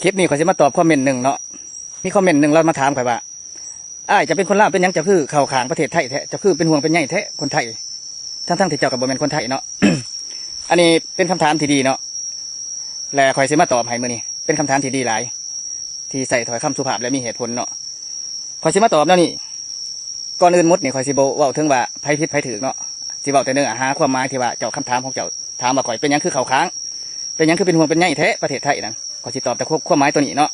ลิปนี้เขาจะมาตอบคอมเมนต์หนึ่งเนาะมีคอมเมนต์หนึ่งเรามาถามข่อยว่าจะเป็นคนลาวเป็นยังจะคือข่าวขางประเทศไทยแท้จะคือเป็นห่วงเป็นใยแท้คนไทยทั้งที่เจ้ากับบ่แม่นคนไทยเนาะ อันนี้เป็นคำถามที่ดีเนาะและข่อยสิมาตอบให้มื้อนี้เป็นคำถามที่ดีหลายที่ใส่ถ้อยคำสุภาพและมีเหตุผลเนาะข่อยสิมาตอบแล้วนี่ก่อนอื่นหมดนี่ข่อยสิบ่เว้าถึงว่าไผผิดไผถูกเนาะสิเว้าแต่เนื้อหาความหมายที่ว่าเจ้าคำถามของเจ้าถามว่าข่อยเป็นยังคือข่าวขางเป็นยังคือเป็นห่วงเป็นใยแท้ประเทศไทยนั่นข่อยสิตอบแต่ความหมายตัวนี้เนาะ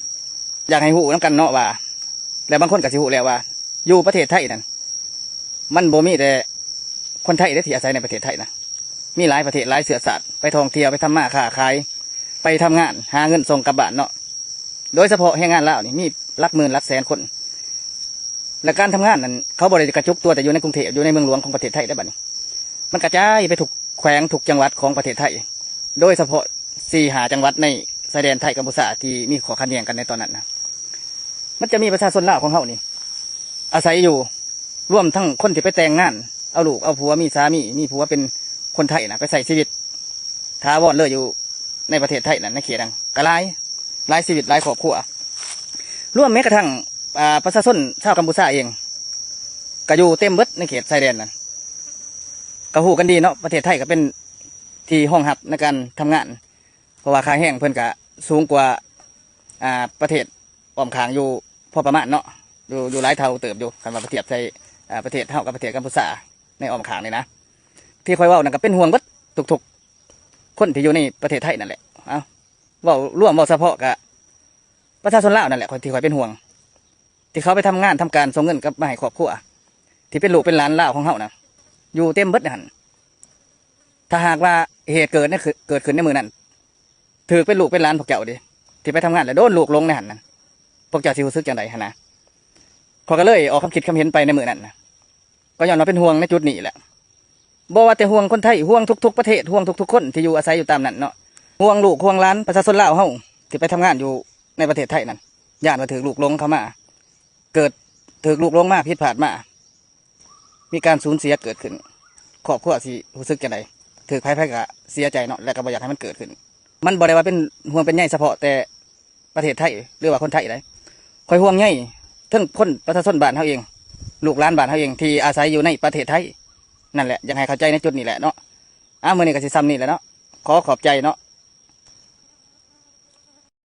อยากให้ฮู้นำกันเนาะว่าแล้วบางคนก็สิฮู้แล้วว่าอยู่ประเทศไทยนั่นมันบ่มีแต่คนไทยที่อาศัยในประเทศไทยนะมีหลายประเทศหลายเชื้อชาติไปท่องเที่ยวไปทำมาค้าขายไปทำงานหาเงินส่งกลับบ้านเนาะโดยเฉพาะแรงงานลาวนี่มีหลักหมื่นหลักแสนคนและการทำงานนั้นเขาบริกระจุกตัวแต่อยู่ในกรุงเทพอยู่ในเมืองหลวงของประเทศไทยได้บ้านี้มันกระจายไปถูกแขวงถูกจังหวัดของประเทศไทยโดยเฉพาะ4-5 จังหวัดในชายแดนไทยกัมพูชาที่มีข้อขัดแย้งกันในตอนนั้นนะมันจะมีประชาชนลาวของเขานี่อาศัยอยู่ร่วมทั้งคนที่ไปแต่งงานเอาลูกเอาผัวมีสามีผัวเป็นคนไทยนะไปใส่ชีวิตท้าวอนเลยอยู่ในประเทศไทยนั่นในเขตนั้นก็หลายชีวิตหลายครอบครัวร่วมแม้กระทั่งประชาชนชาวกัมพูชาเองก็อยู่เต็มเบิดในเขตชายแดนนั่นก็หูกันดีเนาะประเทศไทยก็เป็นที่ห้องหับในการทำงานเพราะว่าค่าแห้งเพิ่นก็สูงกว่าประเทศอ้อมข้างอยู่พอประมาณเนาะอยู่หลายเท่าเติบอยู่กันมาเทียบใส่ประเทศเท่ากับประเทศกัมพูชาในอ้อมข้างนี่นะที่คอยว่านั่นก็เป็นห่วงเบิดทุกคนที่อยู่ในประเทศไทยนั่นแหละว่าร่วมว่าเฉพาะกับประชาชนลาวนั่นแหละคนที่คอยเป็นห่วงที่เขาไปทำงานทำการส่งเงินกับมาให้ครอบครัวที่เป็นลูกเป็นหลานลาวของเขานะอยู่เต็มเบิดนั่นถ้าหากว่าเหตุเกิดนี่คือเกิดขึ้นในมือนั้นถือเป็นลูกเป็นหลานพวกเจ้าดิที่ไปทำงานแล้วโดนลูกลงในหันนั้นพวกเจ้าสิรู้สึกอย่างไรฮะนะเขาก็เลยออกความคิดความเห็นไปในมือนั้นนะก็ย้อนมาเป็นห่วงในจุดนี้แหละบอกว่าแต่ห่วงคนไทยห่วงทุกๆประเทศห่วงทุกๆคนที่อยู่อาศัยอยู่ตามนั้นเนาะห่วงลูกห่วงหลานประชาชนลาวเฮาที่ไปทำงานอยู่ในประเทศไทยนั่นญาติมาถือลูกลงเข้ามาเกิดถือลูกลงมาผิดพลาดมามีการสูญเสียเกิดขึ้นครอบครัวสิรู้สึกอย่างไรถือไพ่ก็เสียใจเนาะและก็บ่อยากให้มันเกิดขึ้นมันบ่ได้ว่าเป็นห่วงเป็นใยเฉพาะแต่ประเทศไทยหรือว่าคนไทยเลยคอยห่วงใยทั้งคนประชาชนบ้านเขาเองลูกหลานบ้านเขาเองที่อาศัยอยู่ในประเทศไทยนั่นแหละยังให้เข้าใจในจุดนี้แหละเนาะมื้อนี้ก็สิซ้ำนี่แหละเนาะขอบใจเนาะ